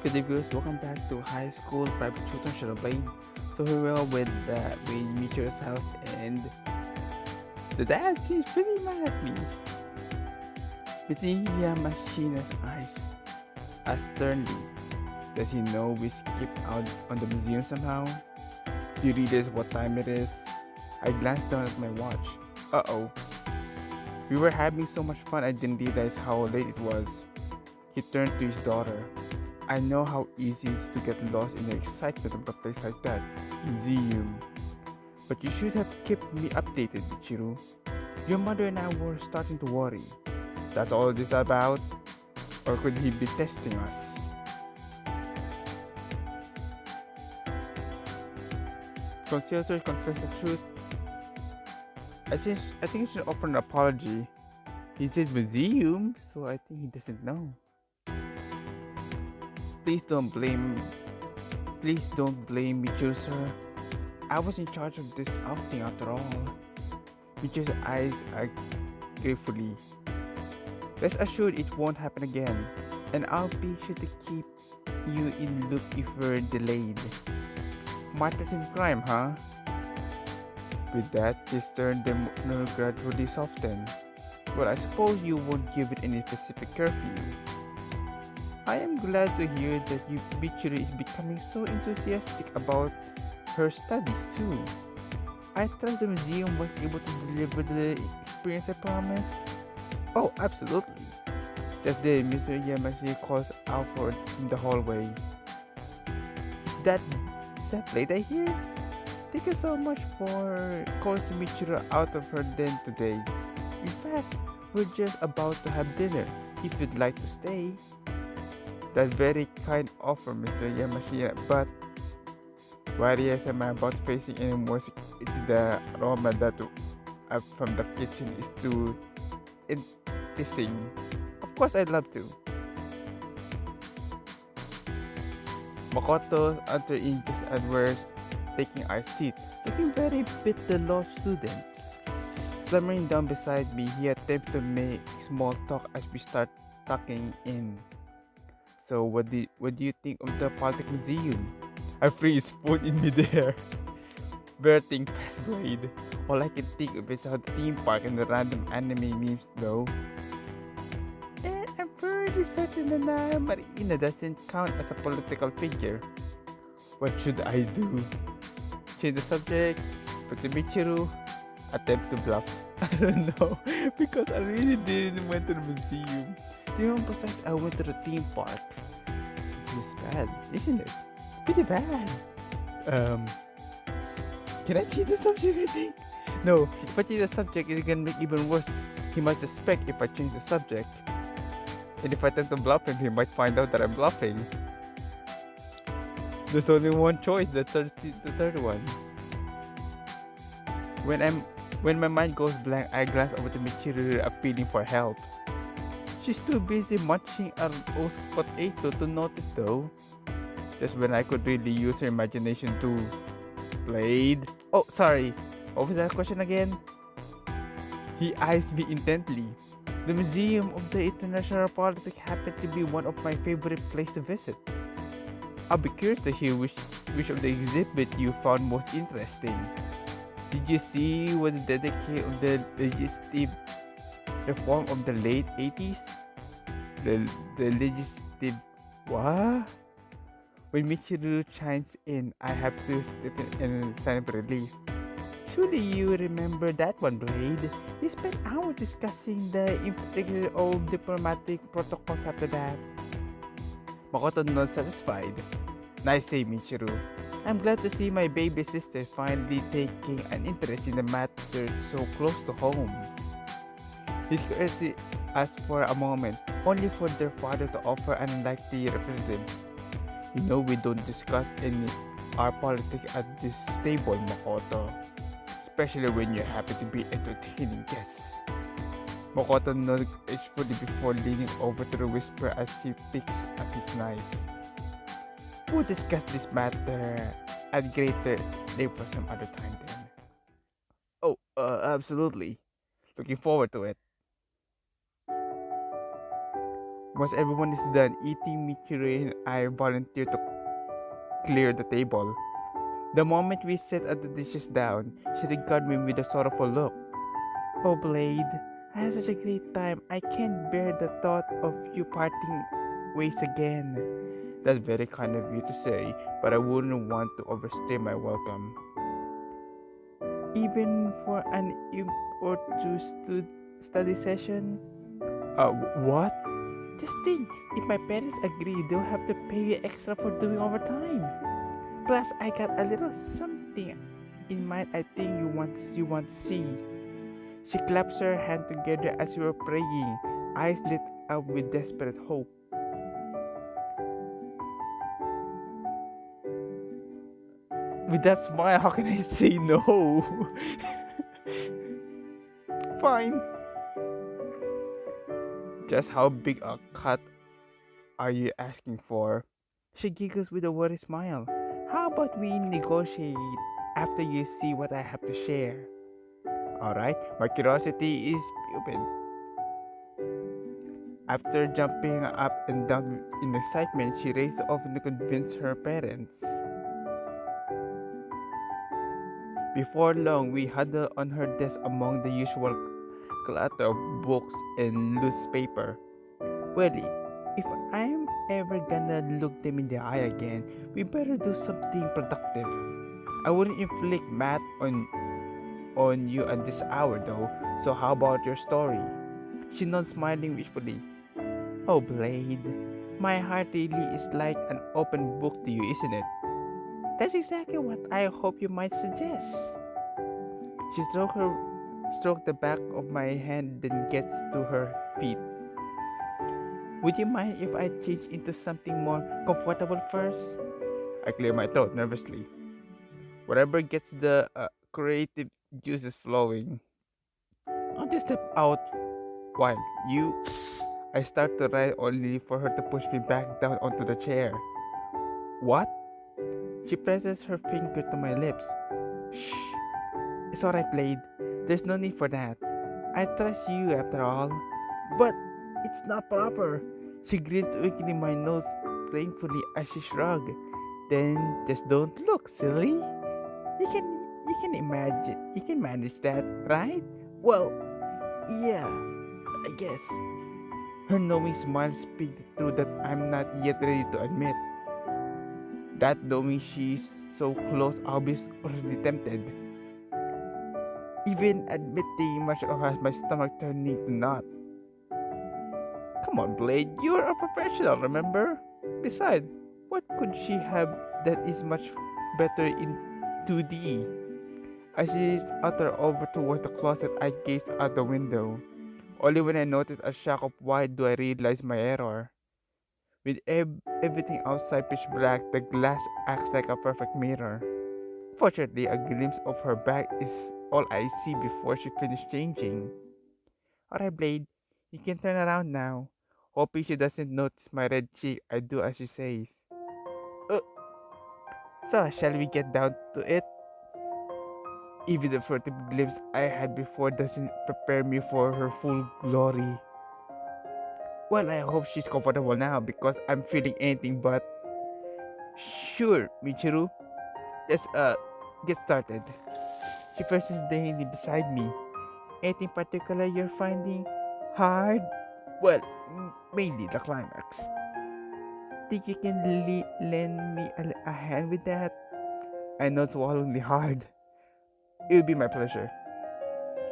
Good day, viewers. Welcome back to High School Private Tutor Shadow Blade. So here we are with Meteor's house, and the dad seems pretty mad at me. With the machine eyes as sternly. Does he know we skipped out on the museum somehow? Do you realize what time it is? I glanced down at my watch. Uh-oh. We were having so much fun I didn't realize how late it was. He turned to his daughter. I know how easy it is to get lost in the excitement of a place like that, museum. But you should have kept me updated, Michiru. Your mother and I were starting to worry. That's all this about? Or could he be testing us? Concealed confess the truth. I think he should offer an apology. He said museum, so I think he doesn't know. Please don't blame me, sir. I was in charge of this outing after all. Michu's eyes are gratefully. Rest assured it won't happen again, and I'll be sure to keep you in loop if we're delayed. Martyrs in crime, huh? With that, his turn gradually softened. Well, I suppose you won't give it any specific curfew. I am glad to hear that Michiru is becoming so enthusiastic about her studies too. I trust the museum was able to deliver the experience I promised. Oh, absolutely. Just then, Mr. Yamashi calls out for it in the hallway. Is that late I hear? Thank you so much for calling Michiru out of her den today. In fact, we're just about to have dinner, if you'd like to stay. That's very kind offer, Mr. Yamashita, but whereas am I about facing any more security, the aroma that from the kitchen is too enticing. Of course, I'd love to. Makoto uttered in just as we're taking our seat, looking very bit the law student. Slumbering down beside me, he attempted to make small talk as we start tucking in. So what do you think of the Politics Museum? I freeze food in midair. Berting past grade. All I can think of is how the theme park and the random anime memes though. And I'm pretty certain that Marina doesn't count as a political figure. What should I do? Change the subject? Put the Michiru? Attempt to bluff? I don't know. Because I really didn't went to the museum. Besides, I went to the theme park. This is bad, isn't it? It's pretty bad. Can I change the subject, I think? No, if I change the subject, it's gonna make it even worse. He might suspect if I change the subject. And if I attempt to bluff him, he might find out that I'm bluffing. There's only one choice, the third one. When my mind goes blank, I glance over to Michiru appealing for help. She's too busy munching a roast potato to notice though. Just when I could really use her imagination to played. Oh, sorry. What was that question again? He eyes me intently. The Museum of the International Politics happened to be one of my favorite places to visit. I'll be curious to hear which of the exhibit you found most interesting. Did you see what the dedication of the legislative reform of the late 80s? The legislative what? When Michiru chimes in, I have to step in and sign for relief. Surely you remember that one, Blade. We spent hours discussing the implications of diplomatic protocols after that. Makoto not satisfied. Nice save, Michiru. I'm glad to see my baby sister finally taking an interest in the matter so close to home. His courtesy asked for a moment, only for their father to offer an unlikely representative. You know we don't discuss our politics at this table, Makoto. Especially when you happen to be entertaining guests. Makoto nodded gracefully before leaning over to whisper as he picks up his knife. We'll discuss this matter at greater length some other time then. Oh, absolutely. Looking forward to it. Once everyone is done eating, Michiru and I volunteer to clear the table. The moment we set the dishes down, she regarded me with a sorrowful look. Oh, Blade, I had such a great time. I can't bear the thought of you parting ways again. That's very kind of you to say, but I wouldn't want to overstay my welcome. Even for an impromptu study session? What? Just think, if my parents agree, they'll have to pay you extra for doing overtime. Plus, I got a little something in mind I think you want to see. She claps her hands together as we were praying, eyes lit up with desperate hope. With that smile, how can I say no? Fine. Just how big a cut are you asking for? She giggles with a worried smile. How about we negotiate after you see what I have to share? Alright, my curiosity is stupid. After jumping up and down in excitement, she races off to convince her parents. Before long, we huddle on her desk among the usual clutter of books and loose paper. Well, if I'm ever gonna look them in the eye again, we better do something productive. I wouldn't inflict math on you at this hour though, so how about your story? She nods smiling wishfully. Oh, Blade, my heart really is like an open book to you, isn't it? That's exactly what I hope you might suggest. She stroked the back of my hand, then gets to her feet. Would you mind if I change into something more comfortable first? I clear my throat nervously. Whatever gets the creative juices flowing. I'll just step out while you. I start to write only for her to push me back down onto the chair. What? She presses her finger to my lips. Shh. It's alright, Blade. There's no need for that. I trust you after all. But it's not proper. She grins, wrinkling my nose painfully as she shrugs. Then just don't look, silly. You can imagine. You can manage that, right? Well, yeah, I guess. Her knowing smile speaks the truth that I'm not yet ready to admit. That knowing she's so close, I'll be already tempted. Even admitting much of has my stomach turning to knot. Come on, Blade, you're a professional, remember? Besides, what could she have that is much better in 2D? As she uttered over toward the closet, I gazed out the window. Only when I noticed a shock of why do I realize my error. With everything outside pitch black, the glass acts like a perfect mirror. Fortunately, a glimpse of her back is all I see before she finished changing. Alright, Blade, you can turn around now. Hoping she doesn't notice my red cheek, I do as she says. Uh, so, shall we get down to it? Even the furtive glimpse I had before doesn't prepare me for her full glory. Well, I hope she's comfortable now because I'm feeling anything but. Sure, Michiru. Let's get started. She presses daintily beside me. Anything particular you're finding hard? Well, mainly the climax. Think you can lend me a hand with that? I nod swallowingly hard. It would be my pleasure.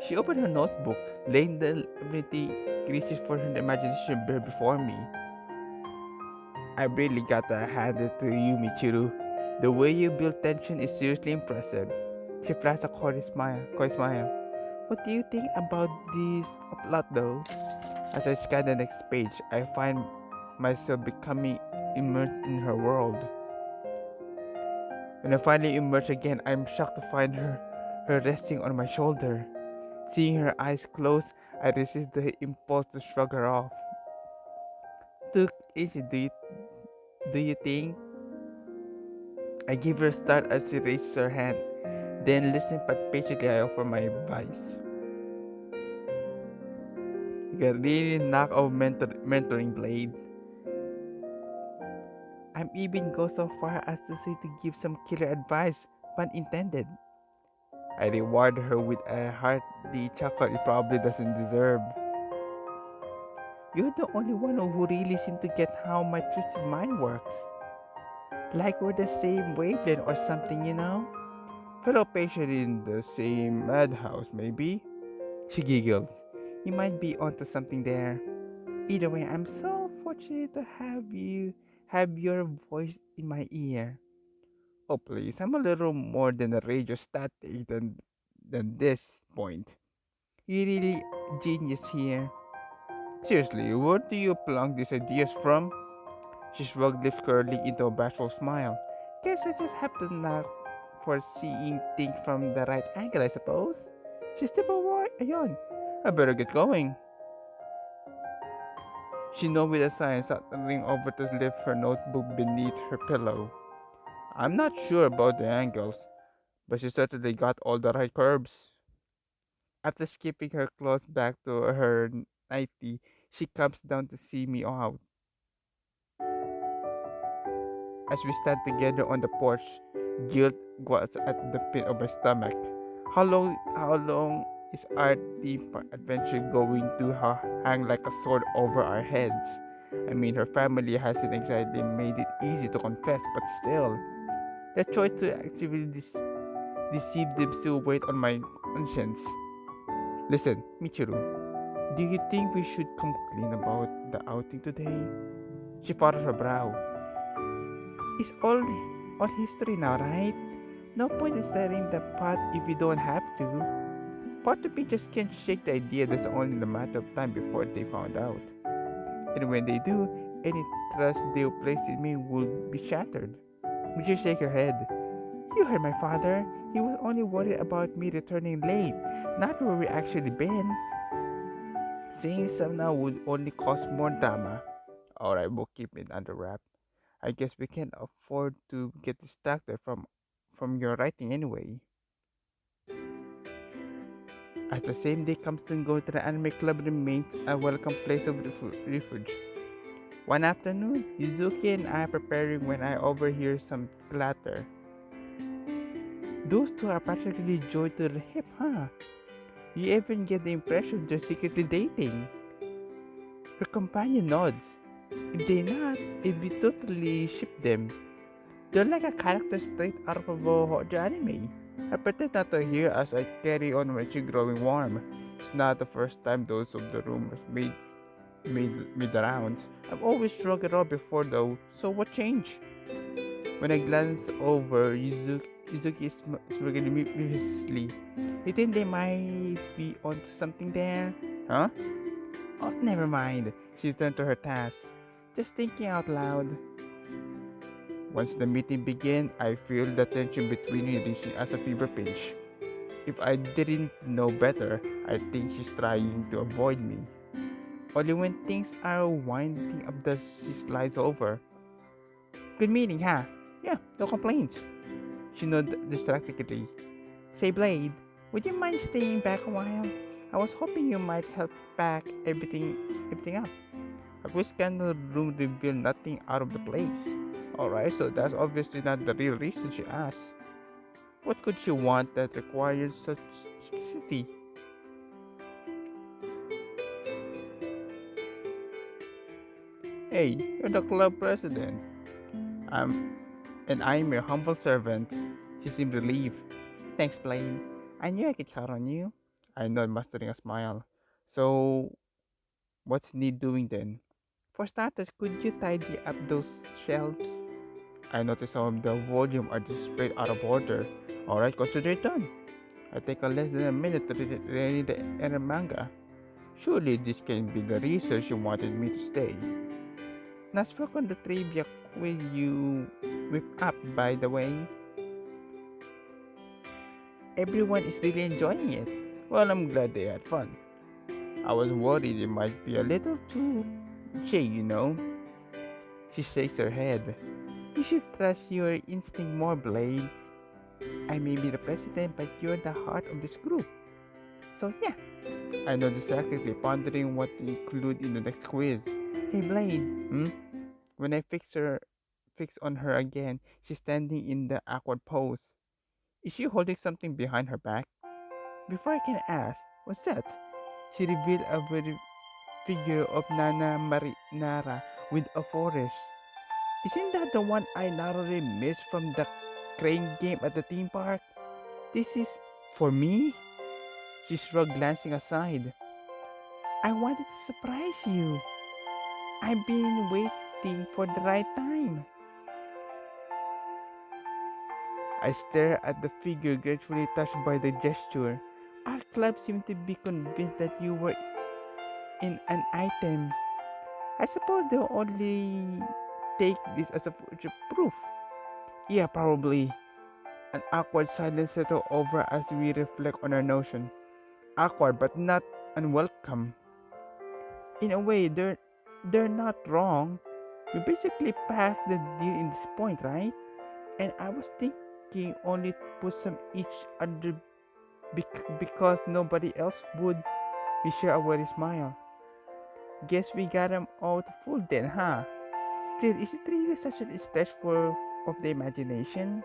She opened her notebook, laying the labyrinthine creatures for her imagination bare before me. I really gotta hand it to you, Michiru. The way you build tension is seriously impressive. She flashed a coy smile. What do you think about this plot though? As I scan the next page, I find myself becoming immersed in her world. When I finally emerge again, I'm shocked to find her resting on my shoulder. Seeing her eyes close, I resist the impulse to shrug her off. Took easy, do you think? I give her a start as she raises her hand. Then listen but patiently I offer my advice. Got really knock of mentoring Blade. I'm even go so far as to say to give some killer advice, pun intended. I reward her with a hearty chuckle it probably doesn't deserve. You're the only one who really seems to get how my twisted mind works. Like we're the same wavelength or something, you know? Fellow patient in the same madhouse, maybe? She giggles. You might be onto something there. Either way, I'm so fortunate to have your voice in my ear. Oh please, I'm a little more than a radio static than this point. You really genius here. Seriously, where do you plunk these ideas from? She shrugged, lips curling into a bashful smile. Guess I just have to knock for seeing things from the right angle, I suppose. She's still away. Ayun. I better get going. She nodded with a sigh and sat over to lift her notebook beneath her pillow. I'm not sure about the angles, but she certainly got all the right curves. After skipping her clothes back to her nightie, she comes down to see me out. As we stand together on the porch, guilt was at the pit of my stomach. How long is our deep adventure going to hang like a sword over our heads? I mean, her family hasn't exactly made it easy to confess, but still, the choice to actually deceive them still weight on my conscience. Listen, Michiru, do you think we should come clean about the outing today? She furrowed her brow. It's all history now, right? No point in stirring the pot if you don't have to. Part of me just can't shake the idea that it's only a matter of time before they found out. And when they do, any trust they'll place in me will be shattered. Would you shake her head? You heard my father. He was only worried about me returning late, not where we actually been. Saying some now would only cause more drama. Alright, we'll keep it under wrap. I guess we can't afford to get distracted from your writing anyway. As the same day comes to go to the anime club remains a welcome place of refuge. One afternoon, Yuzuki and I are preparing when I overhear some clatter. Those two are practically joined to the hip, huh? You even get the impression they're secretly dating. Her companion nods. If they not, it'd be totally ship them. They're like a character straight out of a Houjo anime. I pretend not to hear as I carry on when she's growing warm. It's not the first time those of the rumors made the rounds. I've always shrugged it off before though, so what changed? When I glance over, Yuzuki is smirking mischievously. You think they might be onto something there? Huh? Oh, never mind. She turned to her task. Just thinking out loud. Once the meeting began, I feel the tension between me reaching as a fever pitch. If I didn't know better, I think she's trying to avoid me. Only when things are winding up does she slides over. Good meeting, huh? Yeah, no complaints. She nodded distractedly. Say, Blade, would you mind staying back a while? I was hoping you might help pack everything up. A quick scan of the room revealed nothing out of the place. Alright, so that's obviously not the real reason she asked. What could she want that required such simplicity? Hey, you're the club president. I'm I'm your humble servant. She seemed relieved. Thanks, Blaine. I knew I could count on you. I nod, mastering a smile. So, what's Need doing then? For starters, could you tidy up those shelves? I noticed some of the volume are displayed out of order. Alright, consider it done. I take a less than a minute to read the error manga. Surely this can be the reason she wanted me to stay. Nasfok on the trivia quiz you whip up, by the way. Everyone is really enjoying it. Well, I'm glad they had fun. I was worried it might be a little too cliche. She shakes her head. You should trust your instinct more, Blade. I may be the president, but you're the heart of this group. So yeah, I know distractedly, pondering what to include in the next quiz. Hey Blade, hmm? When I fix on her again, she's standing in the awkward pose. Is she holding something behind her back? Before I can ask, what's that? She revealed a very figure of Nana Marinara with a forest. Isn't that the one I narrowly missed from the crane game at the theme park? This is for me? She shrugged, glancing aside. I wanted to surprise you. I've been waiting for the right time. I stared at the figure, gratefully touched by the gesture. Our club seemed to be convinced that you were in an item. I suppose they'll only take this as a future proof. Yeah, probably. An awkward silence settled over as we reflect on our notion. Awkward but not unwelcome. In a way, they're not wrong. We basically passed the deal in this point, right? And I was thinking only put some each other because nobody else would. We share a wary smile. Guess we got them all to fool then, huh? Still, is it really such a stretch of the imagination?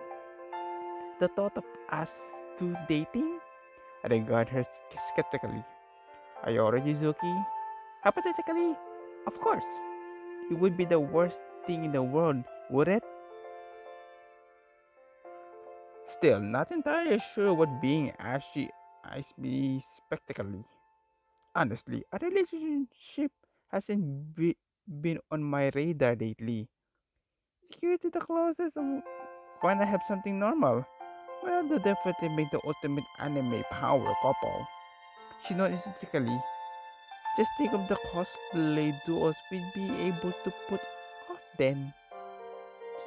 The thought of us two dating? I regard her skeptically. Are you already Yuzuki? Hypothetically, of course. It would be the worst thing in the world, would it? Still, not entirely sure what being ashy eyes me spectacally. Honestly, a relationship been on my radar lately. Security the closest. Why not have something normal? Well, they'll definitely make the ultimate anime power couple. She nods instantly. Just think of the cosplay duos we'd be able to put off then.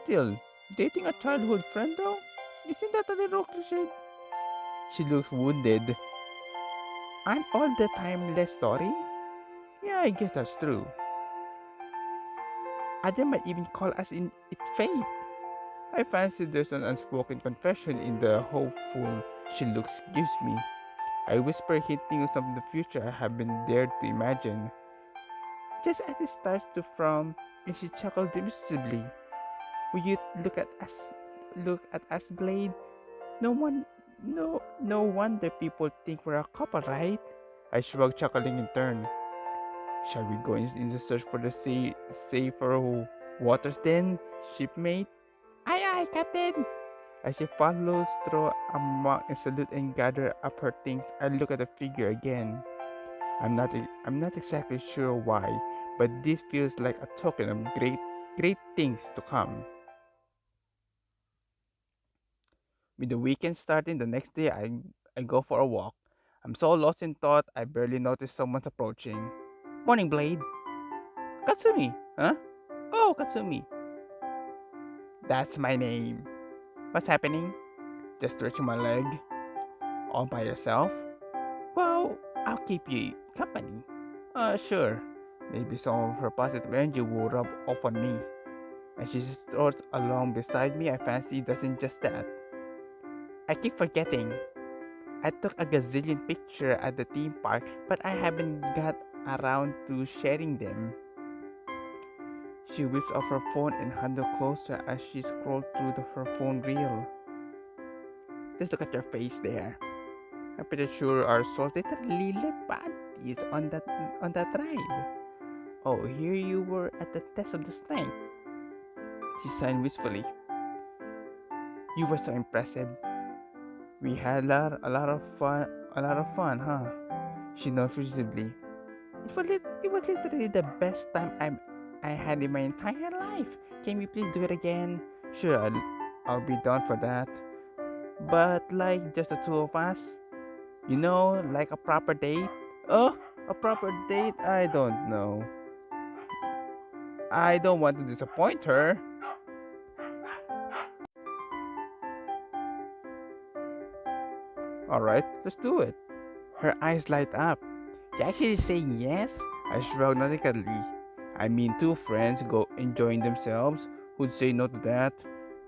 Still, dating a childhood friend though? Isn't that a little cliche? She looks wounded. Aren't all the timeless story? Yeah, I guess that's true. Adam might even call us in it fate. I fancy there's an unspoken confession in the hopeful she looks gives me. I whisper, hinting of some of the future I have been dared to imagine. Just as it starts to frown, and she chuckled derisively. Will you look at us, Blade? No one, no wonder people think we're a couple, right? I shrugged, chuckling in turn. Shall we go in the search for the safer waters then, shipmate? Aye, aye, Captain. As she follows through a mock and salute and gather up her things, I look at the figure again. I'm not exactly sure why, but this feels like a token of great things to come. With the weekend starting the next day, I go for a walk. I'm so lost in thought, I barely notice someone's approaching. Morning, Blade. Katsumi, huh? Oh, Katsumi. That's my name. What's happening? Just stretching my leg. All by yourself? Well, I'll keep you company. Sure. Maybe some of her positive energy will rub off on me. And she strolls along beside me. I fancy doesn't just that. I keep forgetting. I took a gazillion pictures at the theme park, but I haven't got around to sharing them. She whips off her phone and huddles closer as she scrolls through her phone reel. Just look at your face there. I'm pretty sure our souls literally live bodies on that ride. Oh, here you were at the test of the strength. She sighed wistfully. You were so impressive. We had a lot of fun, huh? She nodded visibly. It was literally the best time I had in my entire life. Can we please do it again? Sure, I'll be down for that. But like just the two of us? You know, like a proper date? Oh, a proper date? I don't know. I don't want to disappoint her. Alright, let's do it. Her eyes light up. You actually saying yes? I shrugged nautically. I mean, two friends go enjoying themselves. Who'd say no to that?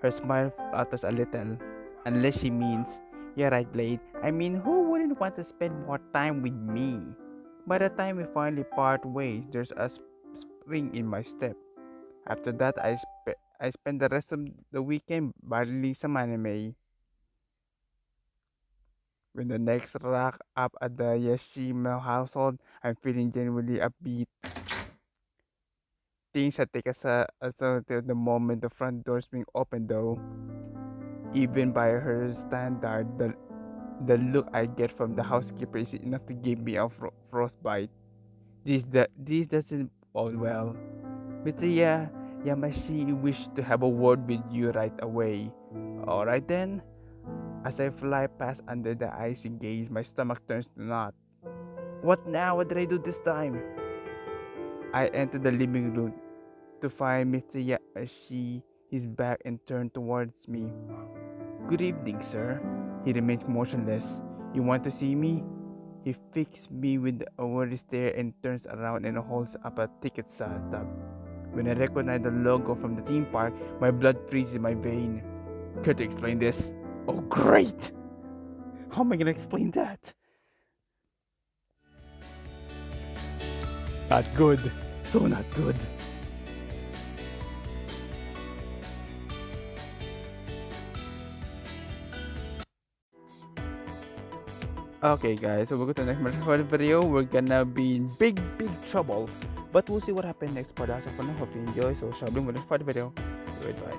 Her smile flutters a little. Unless she means, yeah, right, Blade. I mean, who wouldn't want to spend more time with me? By the time we finally part ways, there's a spring in my step. After that, I spent the rest of the weekend battling some anime. When the next rack up at the Yashima household, I'm feeling genuinely upbeat. Things had taken us until the moment the front door swing open though. Even by her standard, the look I get from the housekeeper is enough to give me a frostbite. This doesn't bode well. Mitsuya Yamashi wished to have a word with you right away. Alright then. As I fly past under the icy gaze, my stomach turns to knot. What now? What did I do this time? I enter the living room to find Mr. Yashi, his back and turned towards me. Good evening, sir. He remains motionless. You want to see me? He fixes me with a worried stare and turns around and holds up a ticket stub. When I recognize the logo from the theme park, my blood freezes in my vein. Could you explain this? Oh, great! How am I gonna explain that? Not good. So not good. Okay guys, so we'll go to the next video. We're gonna be in big trouble. But we'll see what happens next. But that's all for now. Hope you enjoy. So shall we move to the video. Goodbye.